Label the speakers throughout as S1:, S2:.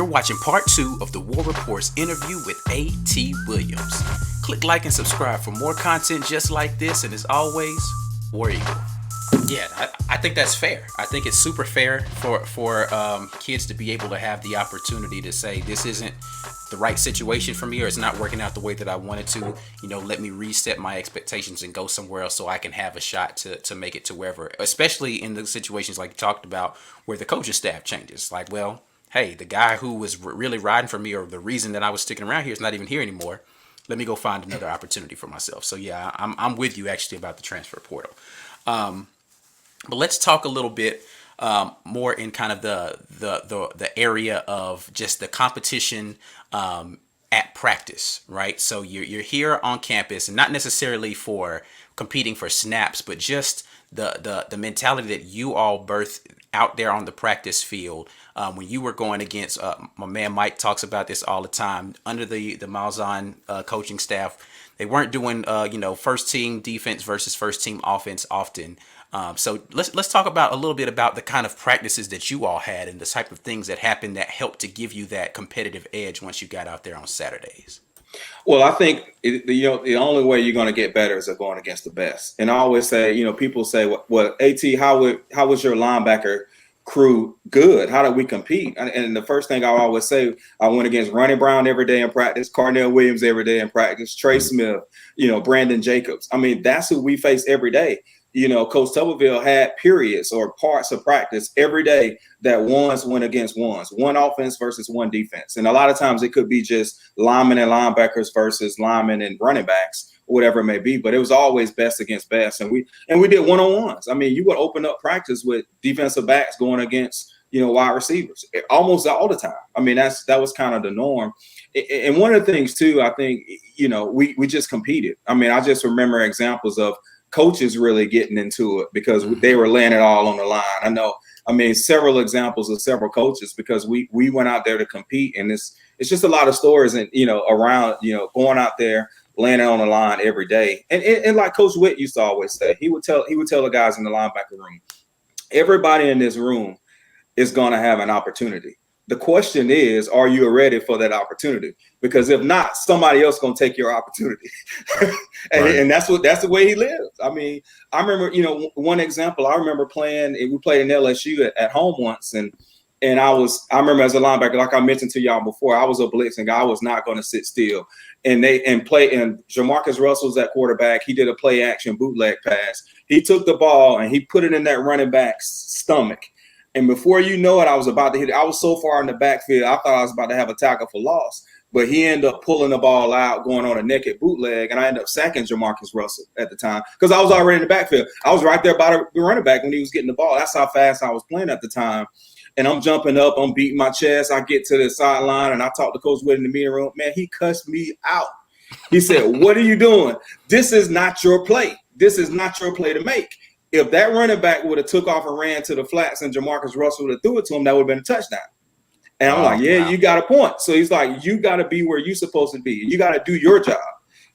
S1: watching part 2 of the War Report's interview with A.T. Williams. Click like and subscribe for more content just like this, and as always, War Eagle. Yeah, I think that's fair. I think it's super fair for kids to be able to have the opportunity to say, this isn't the right situation for me, or it's not working out the way that I wanted to. You know, let me reset my expectations and go somewhere else so I can have a shot to make it to wherever, especially in the situations like you talked about where the coaching staff changes. Like, well, hey, the guy who was really riding for me, or the reason that I was sticking around here, is not even here anymore. Let me go find another opportunity for myself. So yeah, I'm with you actually about the transfer portal. But let's talk a little bit more in kind of the area of just the competition at practice, right? So you're here on campus, and not necessarily for competing for snaps, but just the mentality that you all birth out there on the practice field. When you were going against, my man Mike talks about this all the time, under the Malzahn coaching staff, they weren't doing first team defense versus first team offense often. So let's talk about a little bit about the kind of practices that you all had and the type of things that happened that helped to give you that competitive edge once you got out there on Saturdays.
S2: Well, I think the only way you're going to get better is going against the best. And I always say, people say, "Well, At, how was your linebacker crew good? How did we compete?" And the first thing I always say, I went against Ronnie Brown every day in practice, Carnell Williams every day in practice, Trey Smith, Brandon Jacobs. I mean, that's who we face every day. Coach Tuberville had periods or parts of practice every day that ones went against ones, one offense versus one defense. And a lot of times it could be just linemen and linebackers versus linemen and running backs, whatever it may be. But it was always best against best. And we did one-on-ones. I mean, you would open up practice with defensive backs going against, wide receivers almost all the time. I mean, that was kind of the norm. And one of the things, too, I think, we just competed. I mean, I just remember examples of coaches really getting into it because they were laying it all on the line. I mean, several examples of several coaches because we went out there to compete, and it's just a lot of stories and around going out there laying it on the line every day. And like Coach Witt used to always say, he would tell the guys in the linebacker room, everybody in this room is going to have an opportunity. The question is, are you ready for that opportunity? Because if not, somebody else going to take your opportunity. and that's the way he lives. I mean, I remember, one example, I remember we played in LSU at home once. And I remember as a linebacker, like I mentioned to y'all before, I was a blitzing guy. I was not going to sit still. And Jamarcus Russell's at quarterback. He did a play action bootleg pass. He took the ball and he put it in that running back's stomach. And before you know it, I was about to hit it. I was so far in the backfield, I thought I was about to have a tackle for loss. But he ended up pulling the ball out, going on a naked bootleg, and I ended up sacking Jamarcus Russell at the time because I was already in the backfield. I was right there by the running back when he was getting the ball. That's how fast I was playing at the time. And I'm jumping up, I'm beating my chest. I get to the sideline, and I talked to Coach Witt in the meeting room. Man, he cussed me out. He said, "What are you doing? This is not your play. This is not your play to make." If that running back would have took off and ran to the flats and Jamarcus Russell would have threw it to him, that would have been a touchdown. And I'm like, yeah, wow. You got a point. So he's like, you got to be where you're supposed to be. You got to do your job.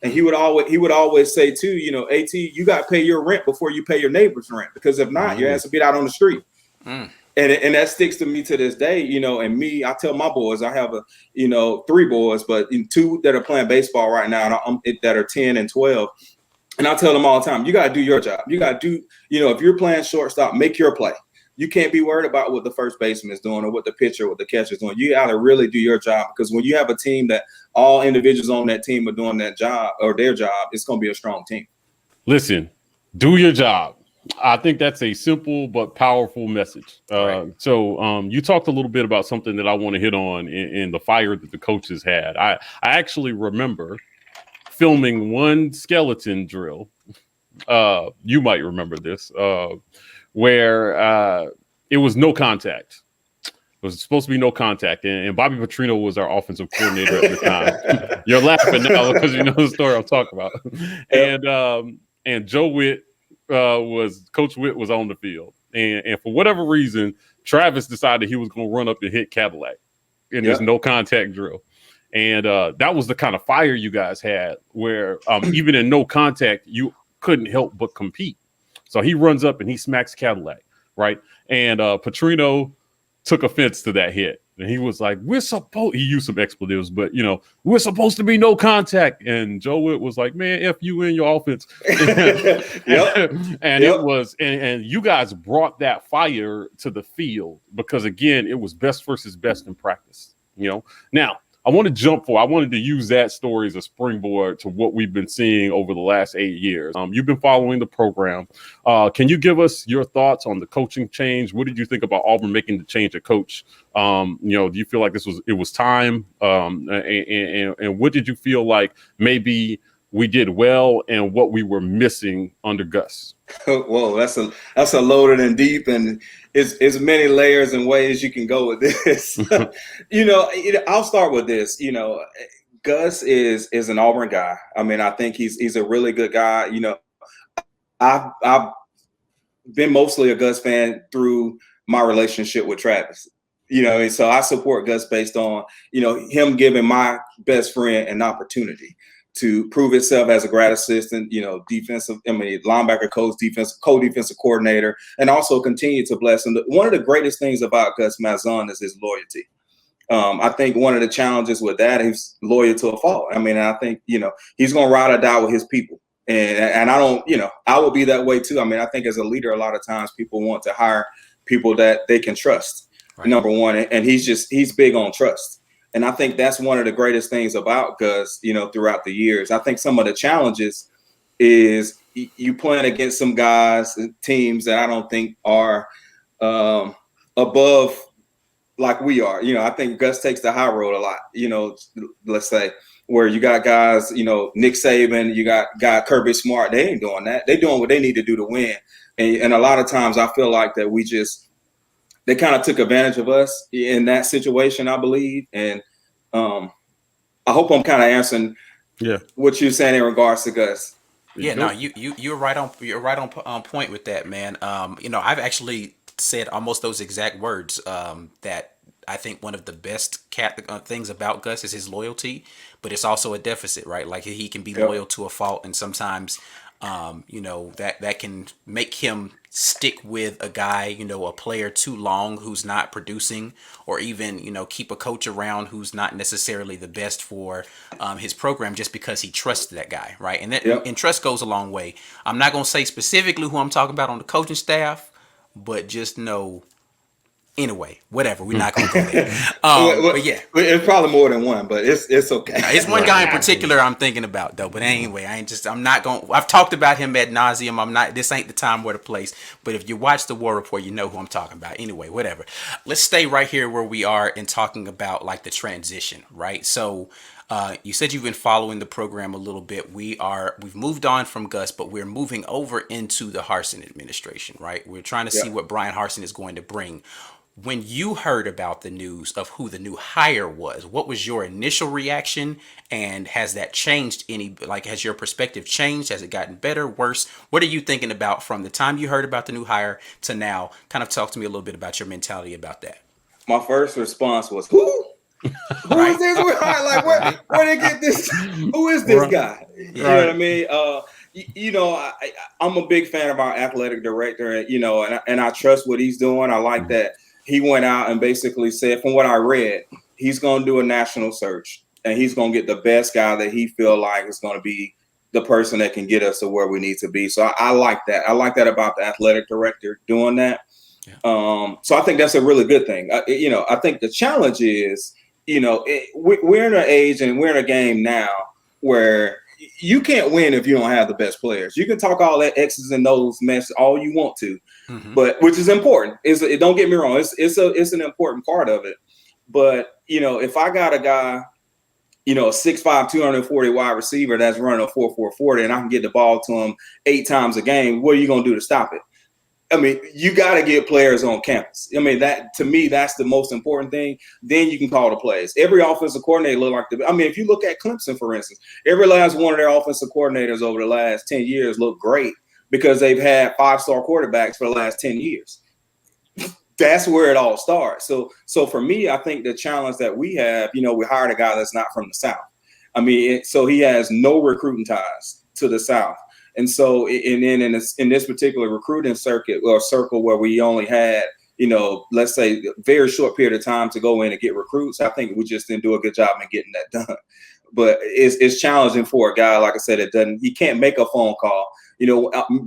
S2: And he would always say too, At, you got to pay your rent before you pay your neighbor's rent, because if not, your ass will be out on the street. And that sticks to me to this day, and me, I tell my boys, I have 3 boys, but 2 that are playing baseball right now that are 10 and 12. And I tell them all the time, you got to do your job. You got to do, if you're playing shortstop, make your play. You can't be worried about what the first baseman is doing or what the pitcher or the catcher is doing. You got to really do your job, because when you have a team that all individuals on that team are doing that job or their job, it's going to be a strong team.
S3: Listen, do your job. I think that's a simple but powerful message.
S1: Right.
S3: So you talked a little bit about something that I want to hit on in the fire that the coaches had. I actually remember filming one skeleton drill. You might remember this, where it was no contact. It was supposed to be no contact. And Bobby Petrino was our offensive coordinator at the time. You're laughing now because you know the story I'm talking about. And Joe Witt Coach Witt was on the field. And for whatever reason, Travis decided he was going to run up and hit Cadillac in this no contact drill. And that was the kind of fire you guys had where even in no contact, you couldn't help but compete. So he runs up and he smacks Cadillac, right? And Petrino took offense to that hit. And he was like, he used some expletives, but, we're supposed to be no contact. And Joe Witt was like, man, F you in your offense. And it was, and you guys brought that fire to the field because, again, it was best versus best in practice. Now, I wanted to use that story as a springboard to what we've been seeing over the last 8 years. You've been following the program. Can you give us your thoughts on the coaching change? What did you think about Auburn making the change of coach? Do you feel like it was time? And what did you feel like maybe we did well and what we were missing under Gus?
S2: Whoa, that's a loaded and deep, and it's many layers and ways you can go with this. I'll start with this. Gus is an Auburn guy. I mean, I think he's a really good guy. I've been mostly a Gus fan through my relationship with Travis. And so I support Gus based on him giving my best friend an opportunity to prove itself as a grad assistant, linebacker coach, co-defensive coordinator, and also continue to bless him. One of the greatest things about Gus Malzahn is his loyalty. I think one of the challenges with that is loyal to a fault. I mean, I think, he's going to ride or die with his people. And I don't, I will be that way too. I mean, I think as a leader, a lot of times people want to hire people that they can trust, right. Number one. And he's big on trust. And I think that's one of the greatest things about Gus, throughout the years. I think some of the challenges is you playing against some guys and teams that I don't think are above like we are. I think Gus takes the high road a lot, let's say, where you got guys, Nick Saban, you got Kirby Smart. They ain't doing that. They're doing what they need to do to win. And a lot of times I feel like that they kind of took advantage of us in that situation, I believe. And I hope I'm kind of answering what you're saying in regards to Gus.
S1: Yeah, no, you're right on point with that, man. I've actually said almost those exact words, that I think one of the best things about Gus is his loyalty, but it's also a deficit, right? Like he can be loyal to a fault, and sometimes that can make him stick with a guy, a player too long who's not producing, or even, keep a coach around who's not necessarily the best for his program just because he trusts that guy, right? And and trust goes a long way. I'm not going to say specifically who I'm talking about on the coaching staff, but just know. Anyway, whatever. We're not going to go there. But yeah,
S2: it's probably more than one, but it's okay.
S1: It's one guy in particular I'm thinking about though. But anyway, I'm not going. I've talked about him ad nauseum. This ain't the time or the place. But if you watch the War Rapport, you know who I'm talking about. Anyway, whatever. Let's stay right here where we are in talking about like the transition, right? So. You said you've been following the program a little bit. We've moved on from Gus, but we're moving over into the Harsin administration, right? We're trying to see what Brian Harsin is going to bring. When you heard about the news of who the new hire was, what was your initial reaction? And has that changed has your perspective changed? Has it gotten better, worse? What are you thinking about from the time you heard about the new hire to now? Kind of talk to me a little bit about your mentality about that.
S2: My first response was, who? Who is this? Like, where they get this? Who is this guy? You know what I mean? I'm a big fan of our athletic director, and I trust what he's doing. I like that he went out and basically said, from what I read, he's going to do a national search, and he's going to get the best guy that he feel like is going to be the person that can get us to where we need to be. So I like that. I like that about the athletic director doing that. Yeah. So I think that's a really good thing. I think the challenge is, we're in an age and we're in a game now where you can't win if you don't have the best players. You can talk all that X's and O's mess all you want to, but which is important. Don't get me wrong. It's an important part of it. But, if I got a guy, a 6'5", 240 wide receiver that's running a 4.40 and I can get the ball to him 8 times a game, what are you going to do to stop it? I mean, you got to get players on campus. I mean, that to me, that's the most important thing. Then you can call the plays. Every offensive coordinator look like if you look at Clemson, for instance, every last one of their offensive coordinators over the last 10 years look great because they've had 5-star quarterbacks for the last 10 years. That's where it all starts. So for me, I think the challenge that we have, we hired a guy that's not from the South. I mean, so he has no recruiting ties to the South. And so, and then in this particular recruiting circle where we only had, let's say a very short period of time to go in and get recruits. I think we just didn't do a good job in getting that done. But it's challenging for a guy, like I said, he can't make a phone call.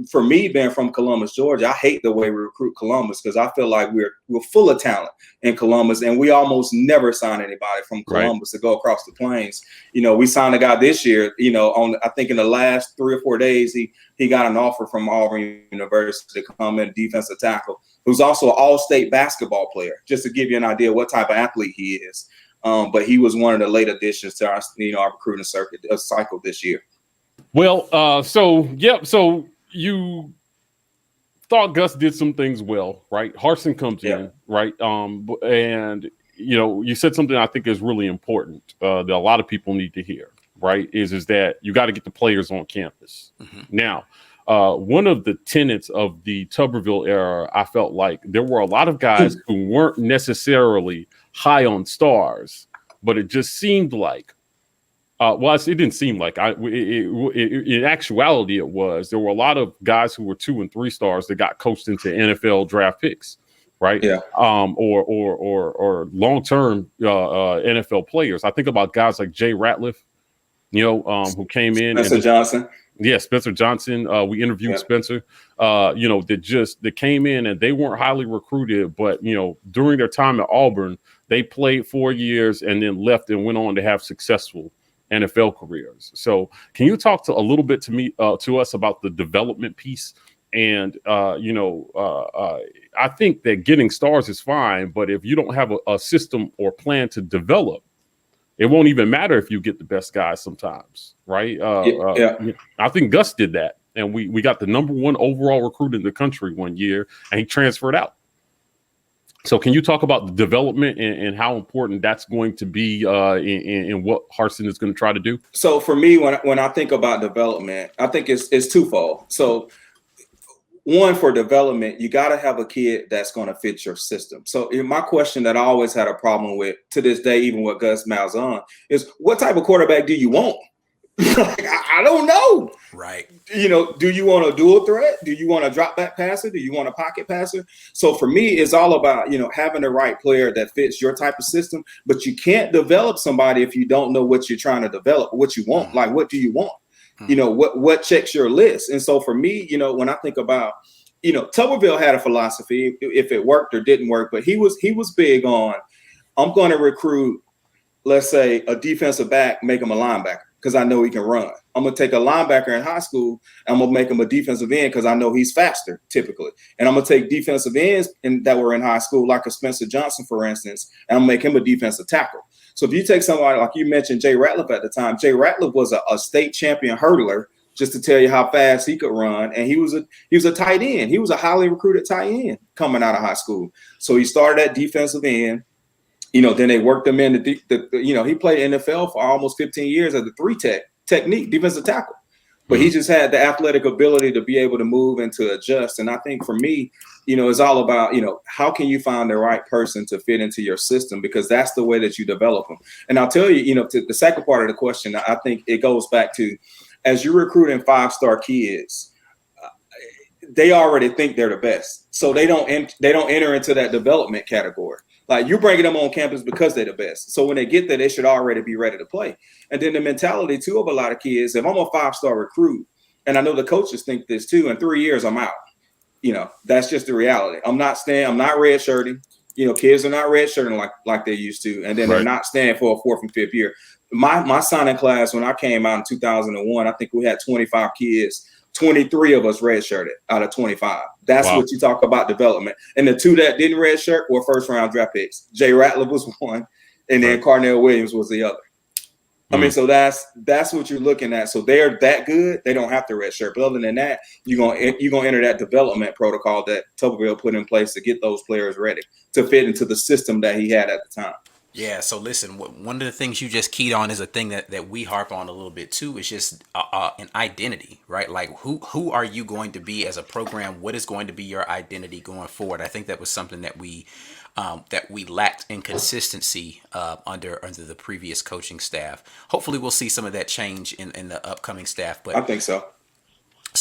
S2: For me, being from Columbus, Georgia, I hate the way we recruit Columbus because I feel like we're full of talent in Columbus, and we almost never sign anybody from Columbus to go across the plains. We signed a guy this year, I think in the last 3 or 4 days, he got an offer from Auburn University to come in defensive tackle, who's also an all-state basketball player, just to give you an idea what type of athlete he is. But he was one of the late additions to our recruiting cycle this year.
S3: Well, so you thought Gus did some things well, right? Harsin comes in, right? And you said something I think is really important that a lot of people need to hear, right? Is that you got to get the players on campus. Mm-hmm. Now, one of the tenets of the Tuberville era, I felt like there were a lot of guys who weren't necessarily high on stars, but it just seemed like, it didn't seem like in actuality, it was, there were a lot of guys who were 2 and 3 stars that got coached into NFL draft picks, right? Yeah. Or long-term NFL players. I think about guys like Jay Ratliff, who came in.
S2: Spencer Johnson.
S3: Yeah, Spencer Johnson. We interviewed Spencer, that came in and they weren't highly recruited, but, during their time at Auburn, they played 4 years and then left and went on to have successful NFL careers. So can you talk a little bit to us about the development piece? And, I think that getting stars is fine, but if you don't have a system or plan to develop, it won't even matter if you get the best guys sometimes, right? I think Gus did that, and we got the number 1 overall recruit in the country one year, and he transferred out. So can you talk about the development and how important that's going to be in what Harsin is going to try to do?
S2: So for me, when I think about development, I think it's twofold. So one, for development, you got to have a kid that's going to fit your system. So my question that I always had a problem with to this day, even with Gus Malzahn, is what type of quarterback do you want? I don't know.
S1: Right.
S2: Do you want a dual threat? Do you want a drop back passer? Do you want a pocket passer? So for me, it's all about, having the right player that fits your type of system, but you can't develop somebody if you don't know what you're trying to develop, what you want. Like, what do you want? What checks your list? And so for me, when I think about, Tuberville had a philosophy, if it worked or didn't work, but he was big on, I'm going to recruit, let's say, a defensive back, make him a linebacker, because I know he can run. I'm going to take a linebacker in high school, and I'm going to make him a defensive end because I know he's faster, typically. And I'm going to take defensive ends that were in high school, like a Spencer Johnson, for instance, and I'm going to make him a defensive tackle. So if you take somebody like you mentioned, Jay Ratliff at the time, Jay Ratliff was a state champion hurdler, just to tell you how fast he could run. And he was a tight end. He was a highly recruited tight end coming out of high school. So he started at defensive end. Then they worked him in he played NFL for almost 15 years as a 3-tech technique, defensive tackle. But he just had the athletic ability to be able to move and to adjust. And I think for me, it's all about, how can you find the right person to fit into your system? Because that's the way that you develop them. And I'll tell you, to the second part of the question, I think it goes back to, as you're recruiting 5-star kids, they already think they're the best. So they don't enter into that development category. Like, you're bringing them on campus because they're the best. So when they get there, they should already be ready to play. And then the mentality, too, of a lot of kids, if I'm a 5-star recruit, and I know the coaches think this, too, in 3 years, I'm out. That's just the reality. I'm not redshirting. Kids are not redshirting like they used to. And then they're not staying for a 4th and 5th year. My signing class, when I came out in 2001, I think we had 25 kids. 23 of us redshirted out of 25. That's what you talk about development. And the 2 that didn't redshirt were first-round draft picks. Jay Ratliff was one, and then Carnell Williams was the other. I mean, so that's what you're looking at. So they're that good, they don't have to redshirt. But other than that, you're gonna enter that development protocol that Tuberville put in place to get those players ready to fit into the system that he had at the time.
S1: Yeah, so listen, one of the things you just keyed on is a thing that we harp on a little bit too, is just an identity, right? Like, who are you going to be as a program? What is going to be your identity going forward? I think that was something that we lacked in consistency under the previous coaching staff. Hopefully we'll see some of that change in the upcoming staff. But
S2: I think so.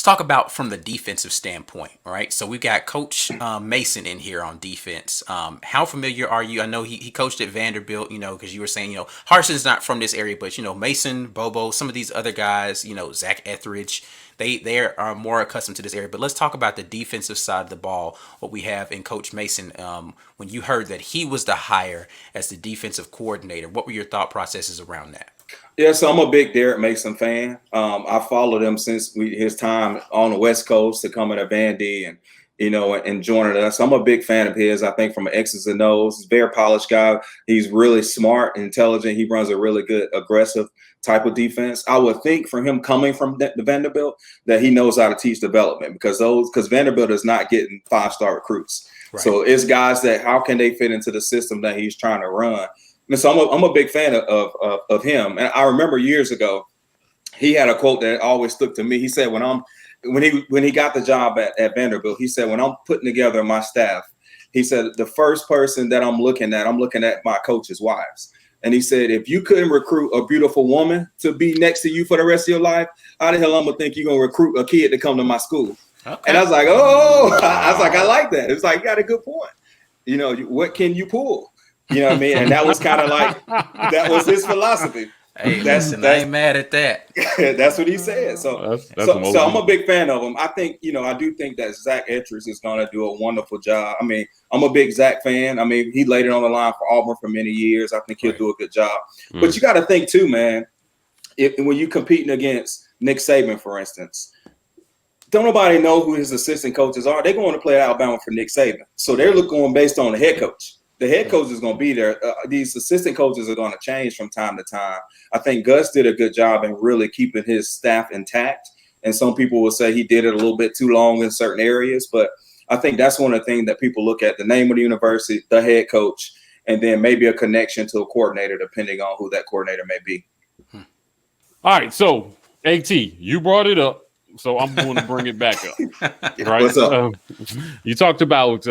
S1: talk about from the defensive standpoint, all right? So we've got Coach Mason in here on defense. How familiar are you? I know he coached at Vanderbilt, because you were saying, Harson's not from this area, but, Mason, Bobo, some of these other guys, Zach Etheridge, they are more accustomed to this area. But let's talk about the defensive side of the ball, what we have in Coach Mason. When you heard that he was the hire as the defensive coordinator, what were your thought processes around that?
S2: Yeah, so I'm a big Derek Mason fan. I followed him since his time on the West Coast to coming to Vandy and joining us. I'm a big fan of his. I think from an X's and O's, he's a very polished guy. He's really smart, intelligent. He runs a really good, aggressive type of defense. I would think for him coming from the Vanderbilt that he knows how to teach development because Vanderbilt is not getting 5-star recruits. Right. So it's guys that how can they fit into the system that he's trying to run. And so I'm a big fan of him. And I remember years ago, he had a quote that always stuck to me. He said, when he got the job at Vanderbilt, he said, when I'm putting together my staff, he said, the first person that I'm looking at my coaches' wives. And he said, if you couldn't recruit a beautiful woman to be next to you for the rest of your life, how the hell I'm going to think you're going to recruit a kid to come to my school? Okay. And I was like, I like that. It's like, you got a good point. What can you pull? You know what I mean? And that was kind of like, that was his philosophy.
S1: Hey, listen, I ain't mad at that.
S2: That's what he said. So I'm a big fan of him. I think, I do think that Zach Etheridge is going to do a wonderful job. I mean, I'm a big Zach fan. I mean, he laid it on the line for Auburn for many years. I think he'll do a good job. But you got to think too, man, when you're competing against Nick Saban, for instance, don't nobody know who his assistant coaches are. They're going to play at Alabama for Nick Saban. So they're going based on the head coach. The head coach is going to be there. These assistant coaches are going to change from time to time. I think Gus did a good job in really keeping his staff intact. And some people will say he did it a little bit too long in certain areas. But I think that's one of the things that people look at, the name of the university, the head coach, and then maybe a connection to a coordinator, depending on who that coordinator may be.
S3: All right. So, AT, you brought it up. So I'm going to bring it back up. Right?
S2: What's up?
S3: You talked about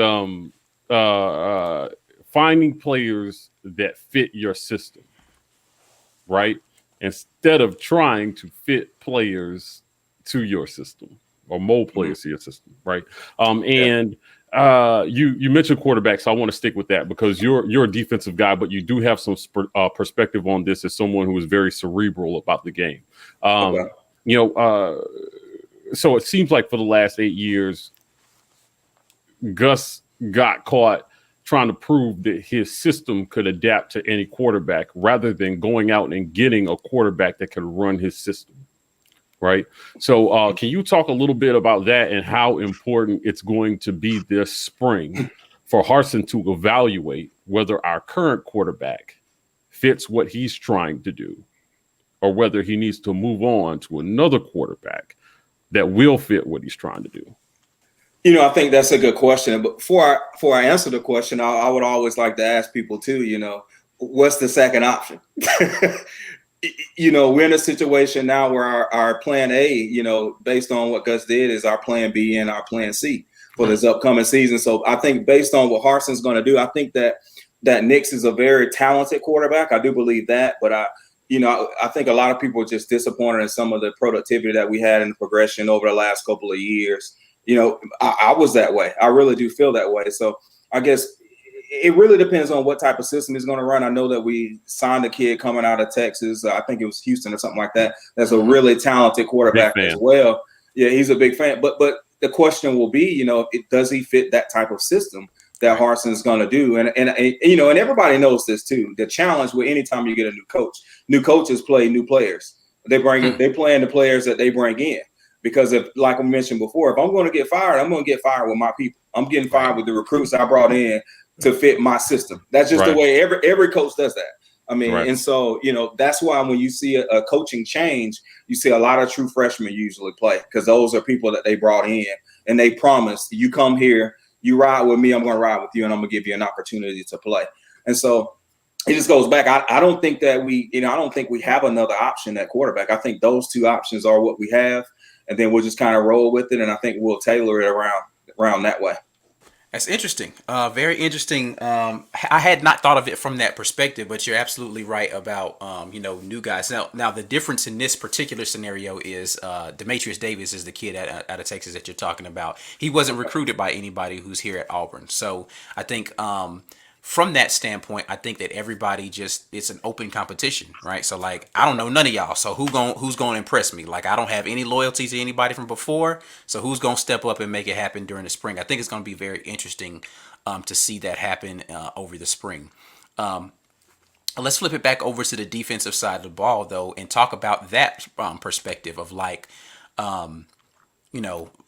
S3: finding players that fit your system, right? Instead of trying to fit players to your system or mold players to your system, right? And you mentioned quarterback, so I want to stick with that because you're a defensive guy, but you do have some perspective on this as someone who is very cerebral about the game. So it seems like for the last 8 years, Gus got caught trying to prove that his system could adapt to any quarterback rather than going out and getting a quarterback that could run his system, right? So can you talk a little bit about that and how important it's going to be this spring for Harsin to evaluate whether our current quarterback fits what he's trying to do or whether he needs to move on to another quarterback that will fit what he's trying to do?
S2: I think that's a good question. But before I answer the question, I would always like to ask people too, what's the second option? We're in a situation now where our plan A, based on what Gus did, is our plan B and our plan C for this upcoming season. So I think based on what Harsin's going to do, I think that Nix is a very talented quarterback. I do believe that. But I think a lot of people are just disappointed in some of the productivity that we had in the progression over the last couple of years. I was that way. I really do feel that way. So I guess it really depends on what type of system he's going to run. I know that we signed a kid coming out of Texas. I think it was Houston or something like that. That's a really talented quarterback as well. Yeah, he's a big fan. But the question will be, does he fit that type of system that Harsin is going to do? And everybody knows this too. The challenge with any time you get a new coaches play new players. They play in the players that they bring in. Because if, like I mentioned before, if I'm going to get fired, I'm going to get fired with my people. I'm getting fired with the recruits I brought in to fit my system. That's just the way every coach does that. I mean, and so, that's why when you see a coaching change, you see a lot of true freshmen usually play because those are people that they brought in and they promised, you come here, you ride with me, I'm going to ride with you, and I'm going to give you an opportunity to play. And so it just goes back. I don't think that I don't think we have another option at quarterback. I think those two options are what we have. And then we'll just kind of roll with it, and I think we'll tailor it around that way.
S1: That's interesting. Very interesting. I had not thought of it from that perspective, but you're absolutely right about new guys. Now the difference in this particular scenario is Demetrius Davis is the kid out of Texas that you're talking about. He wasn't recruited by anybody who's here at Auburn, so I think from that standpoint, I think that everybody it's an open competition, right? So like I don't know none of y'all, so who's gonna impress me? Like I don't have any loyalty to anybody from before, so who's gonna step up and make it happen during the spring? I think it's gonna be very interesting to see that happen over the spring. Let's flip it back over to the defensive side of the ball though, and talk about that perspective of like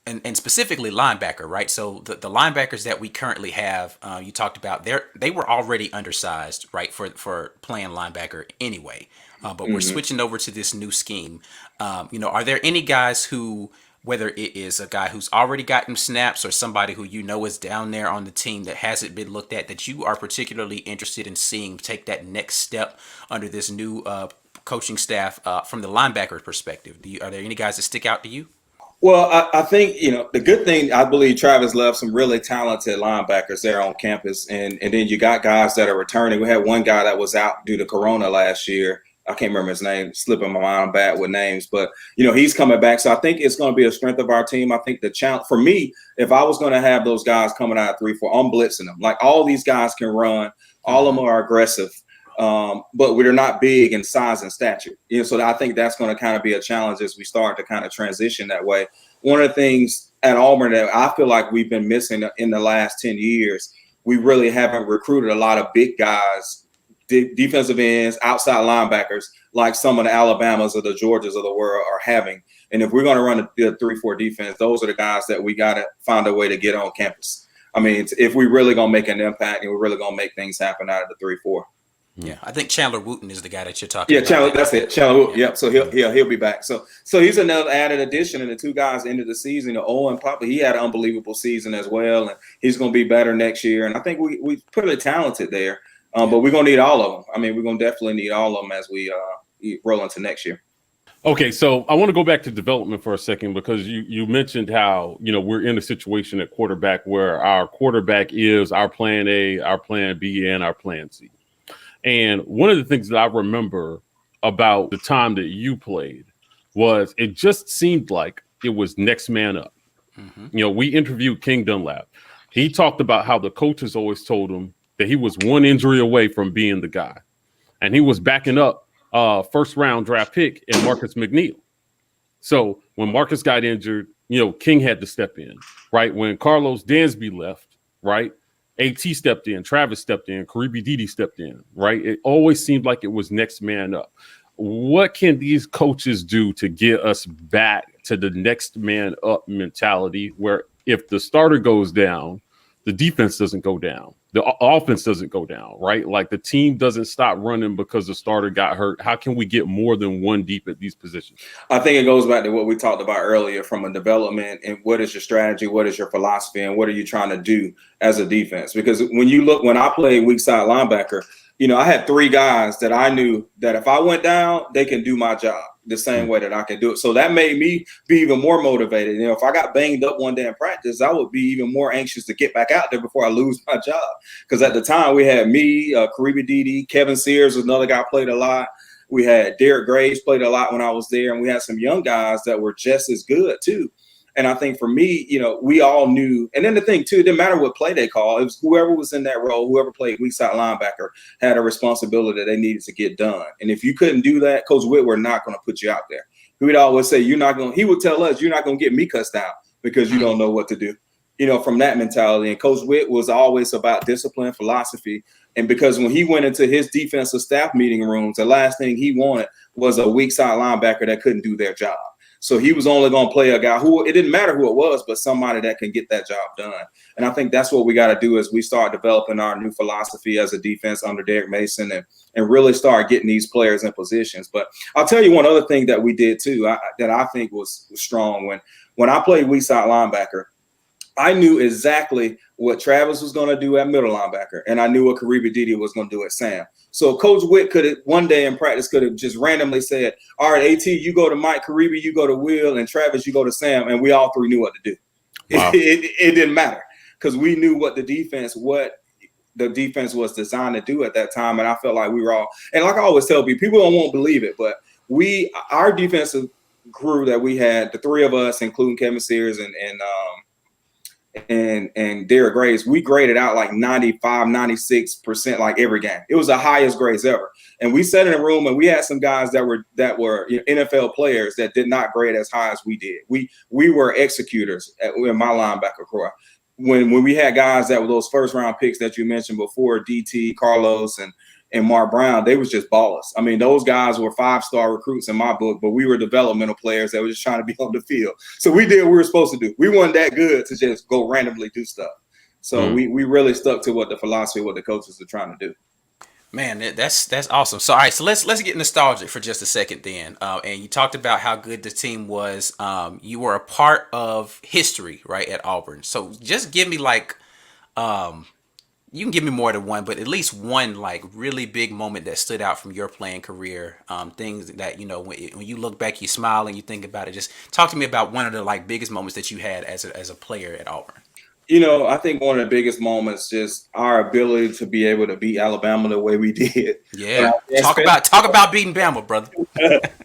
S1: and specifically linebacker, right? So the linebackers that we currently have, you talked about, they were already undersized, right, for playing linebacker anyway. But we're switching over to this new scheme. Are there any guys who, whether it is a guy who's already gotten snaps or somebody who is down there on the team that hasn't been looked at, that you are particularly interested in seeing take that next step under this new coaching staff from the linebacker perspective? Are there any guys that stick out to you?
S2: Well, I think, the good thing, I believe Travis left some really talented linebackers there on campus. And then you got guys that are returning. We had one guy that was out due to Corona last year. I can't remember his name, slipping my mind bad with names, but he's coming back. So I think it's going to be a strength of our team. I think the challenge for me, if I was going to have those guys coming out of 3-4, I'm blitzing them. Like all these guys can run, all of them are aggressive. But we're not big in size and stature. So I think that's going to kind of be a challenge as we start to kind of transition that way. One of the things at Auburn that I feel like we've been missing in the last 10 years, we really haven't recruited a lot of big guys, defensive ends, outside linebackers, like some of the Alabamas or the Georgias of the world are having. And if we're going to run a 3-4 defense, those are the guys that we got to find a way to get on campus. I mean, if we're really going to make an impact and we're really going to make things happen out of the 3-4.
S1: Yeah, I think Chandler Wooten is the guy that you're talking about.
S2: Yeah, Chandler, that's it. Chandler Wooten. Yep. So he'll be back. So he's another added addition. And the two guys ended the season. Owen Papa, he had an unbelievable season as well, and he's going to be better next year. And I think we pretty talented there. But we're going to need all of them. I mean, we're going to definitely need all of them as we roll into next year.
S3: Okay, so I want to go back to development for a second because you mentioned how, we're in a situation at quarterback where our quarterback is our plan A, our plan B, and our plan C. And one of the things that I remember about the time that you played was it just seemed like it was next man up. Mm-hmm. We interviewed King Dunlap. He talked about how the coaches always told him that he was one injury away from being the guy. And he was backing up first round draft pick in Marcus McNeil. So when Marcus got injured, King had to step in, right? When Carlos Dansby left, right? AT stepped in, Travis stepped in, Karibi Dede stepped in, right? It always seemed like it was next man up. What can these coaches do to get us back to the next man up mentality where if the starter goes down, the defense doesn't go down, the offense doesn't go down, right? Like the team doesn't stop running because the starter got hurt. How can we get more than one deep at these positions?
S2: I think it goes back to what we talked about earlier from a development and what is your strategy, what is your philosophy, and what are you trying to do as a defense? Because when I played weak side linebacker, I had three guys that I knew that if I went down, they can do my job the same way that I can do it. So that made me be even more motivated. If I got banged up one day in practice, I would be even more anxious to get back out there before I lose my job. Because at the time we had me, Karibi Dede, Kevin Sears was another guy played a lot. We had Derek Graves played a lot when I was there, and we had some young guys that were just as good too. And I think for me, we all knew. And then the thing, too, it didn't matter what play they called. It was whoever was in that role, whoever played weak side linebacker had a responsibility that they needed to get done. And if you couldn't do that, Coach Witt, we're not going to put you out there. He would always say, he would tell us, you're not going to get me cussed out because you don't know what to do, from that mentality. And Coach Witt was always about discipline, philosophy. And because when he went into his defensive staff meeting rooms, the last thing he wanted was a weak side linebacker that couldn't do their job. So he was only going to play a guy who, it didn't matter who it was, but somebody that can get that job done. And I think that's what we got to do as we start developing our new philosophy as a defense under Derek Mason and really start getting these players in positions. But I'll tell you one other thing that we did too, that I think was strong. When I played weak side linebacker, I knew exactly what Travis was going to do at middle linebacker, and I knew what Karibi Dede was going to do at Sam. So Coach Witt could have one day in practice could have just randomly said, all right, AT, you go to Mike, Karibi, you go to Will, and Travis, you go to Sam, and we all three knew what to do. Wow. It didn't matter because we knew what the defense was designed to do at that time. And I felt like we were all, and like I always tell people won't believe it, but our defensive crew that we had, the three of us, including Kevin Sears and Derek Graves, we graded out like 95, 96% like every game. It was the highest grades ever. And we sat in a room and we had some guys that were NFL players that did not grade as high as we did. We were executors in my linebacker core. When we had guys that were those first round picks that you mentioned before, DT, Carlos, and Mark Brown, they was just ballers. I mean, those guys were 5-star recruits in my book, but we were developmental players that were just trying to be on the field. So we did what we were supposed to do. We weren't that good to just go randomly do stuff. So we really stuck to what the philosophy, what the coaches are trying to do.
S1: Man, that's awesome. So all right, so let's get nostalgic for just a second then. And you talked about how good the team was. You were a part of history, right, at Auburn. So just give me like you can give me more than one, but at least one like really big moment that stood out from your playing career. Things that, you know, when you look back, you smile and you think about it. Just talk to me about one of the like biggest moments that you had as a player at Auburn.
S2: You know, I think one of the biggest moments, just our ability to be able to beat Alabama the way we did.
S1: Yeah, talk about beating Bama, brother.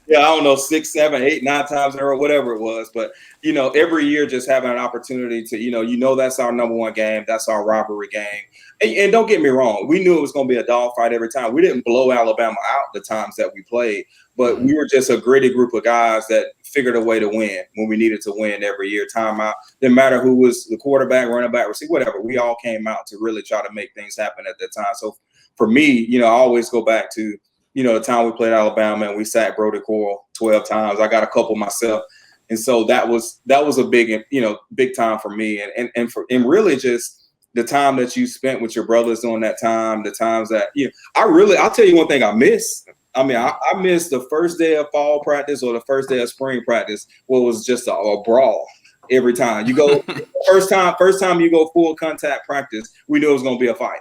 S2: Yeah, I don't know, 6, 7, 8, 9 times in a row, whatever it was. But, you know, every year just having an opportunity to, you know, that's our number one game. That's our rivalry game. And don't get me wrong, we knew it was going to be a dogfight every time. We didn't blow Alabama out the times that we played, but we were just a gritty group of guys that figured a way to win when we needed to win every year. Time out. Didn't matter who was the quarterback, running back, receiver, whatever. We all came out to really try to make things happen at that time. So for me, you know, I always go back to, you know, the time we played Alabama and we sacked Brody Coyle 12 times. I got a couple myself. And so that was a big, you know, big time for me. And really just the time that you spent with your brothers during that time, the times that, you know, I'll tell you one thing I miss. I mean, I missed the first day of fall practice or the first day of spring practice, where it was just a brawl every time. You go first time you go full contact practice, we knew it was going to be a fight.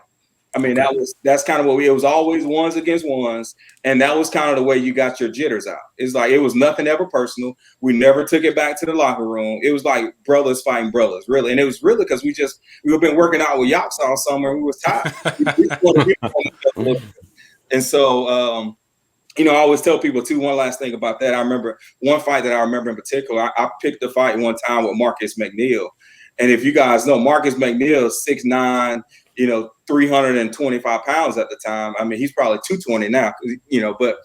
S2: I mean, that's kind of what it was always ones against ones. And that was kind of the way you got your jitters out. It's like, it was nothing ever personal. We never took it back to the locker room. It was like brothers fighting brothers, really. And it was really because we've been working out with Yachts all summer and we was tired. And so, you know, I always tell people too, one last thing about that. I remember one fight that I remember in particular. I picked a fight one time with Marcus McNeil. And if you guys know, Marcus McNeil is 6'9", you know, 325 pounds at the time. I mean, he's probably 220 now, you know, but,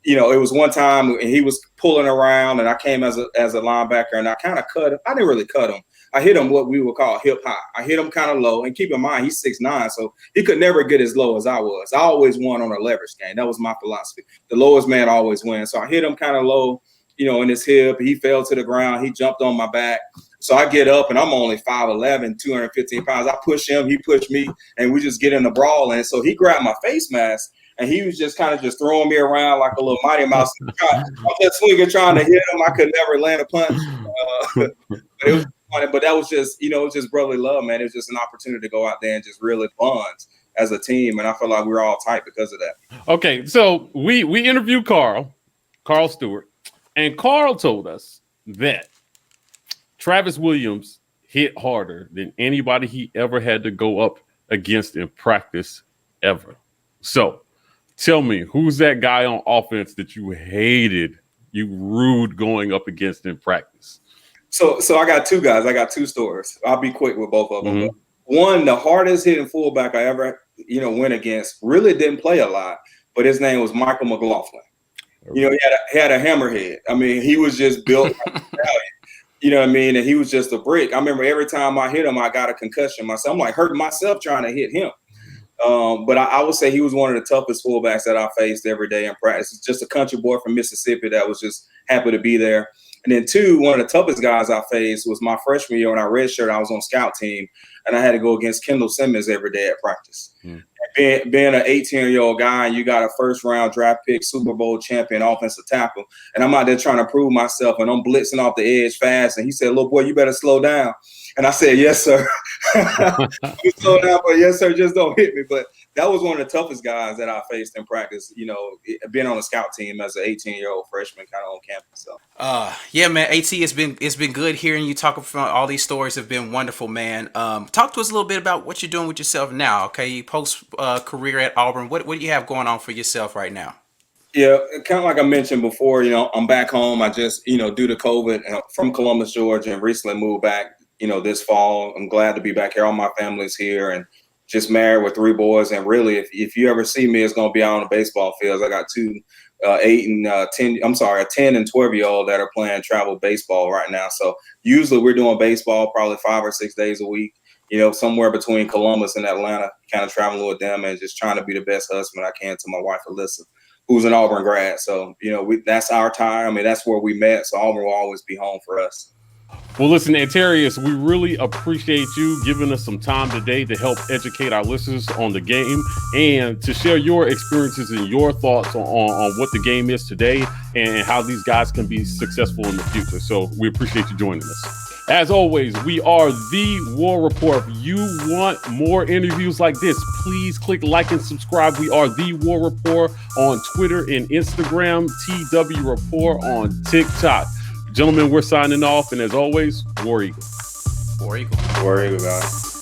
S2: you know, it was one time and he was pulling around and I came as a linebacker and I kind of cut him. I didn't really cut him. I hit him what we would call hip high. I hit him kind of low, and keep in mind, he's 6'9", so he could never get as low as I was. I always won on a leverage game. That was my philosophy. The lowest man always wins. So I hit him kind of low, you know, in his hip. He fell to the ground. He jumped on my back. So I get up and I'm only 5'11", 215 pounds. I push him, he pushed me, and we just get in the brawl. And so he grabbed my face mask and he was just kind of just throwing me around like a little Mighty Mouse. I was just swinging, trying to hit him. I could never land a punch. But it was funny. But that was just, you know, it was just brotherly love, man. It was just an opportunity to go out there and just really bond as a team. And I feel like we were all tight because of that.
S3: Okay, so we interviewed Carl Stewart, and Carl told us that Travis Williams hit harder than anybody he ever had to go up against in practice ever. So tell me, who's that guy on offense that you hated, you rude going up against in practice?
S2: So I got two guys. I got two stories. I'll be quick with both of them. Mm-hmm. One, the hardest hitting fullback I ever, you know, went against, really didn't play a lot, but his name was Michael McLaughlin. You know, he had a hammerhead. I mean, he was just built like a stallion. You know what I mean? And he was just a brick. I remember every time I hit him, I got a concussion myself. I'm like hurting myself trying to hit him. But I would say he was one of the toughest fullbacks that I faced every day in practice. It's just a country boy from Mississippi that was just happy to be there. And then two, one of the toughest guys I faced was my freshman year when I redshirted. I was on scout team, and I had to go against Kendall Simmons every day at practice. And being an 18-year-old guy, and you got a first-round draft pick, Super Bowl champion offensive tackle, and I'm out there trying to prove myself, and I'm blitzing off the edge fast. And he said, "Little boy, you better slow down." And I said, "Yes, sir." You slow down, but yes, sir, just don't hit me. But that was one of the toughest guys that I faced in practice, you know, being on a scout team as an 18-year-old freshman kind of on campus. So yeah,
S1: man, AT, it's been good hearing you talk from all these stories have been wonderful, man. talk to us a little bit about what you're doing with yourself now. Okay, post career at Auburn. What do you have going on for yourself right now?
S2: Yeah, kind of like I mentioned before, I'm back home. I just, due to COVID, from Columbus, Georgia, and recently moved back, this fall. I'm glad to be back here. All my family's here, and just married with 3 boys. And really, if you ever see me, it's going to be out on the baseball fields. I got 2, 8 and 10. I'm sorry, a 10 and 12-year-old that are playing travel baseball right now. So usually we're doing baseball probably 5 or 6 days a week. Somewhere between Columbus and Atlanta, kind of traveling with them and just trying to be the best husband I can to my wife, Alyssa, who's an Auburn grad. So, that's our tie. I mean, that's where we met. So Auburn will always be home for us.
S3: Well, listen, Antarius, we really appreciate you giving us some time today to help educate our listeners on the game and to share your experiences and your thoughts on what the game is today and how these guys can be successful in the future. So we appreciate you joining us. As always, we are The War Rapport. If you want more interviews like this, please click like and subscribe. We are The War Rapport on Twitter and Instagram, TW Rapport on TikTok. Gentlemen, we're signing off. And as always, War Eagle.
S1: War Eagle.
S2: War Eagle, guys.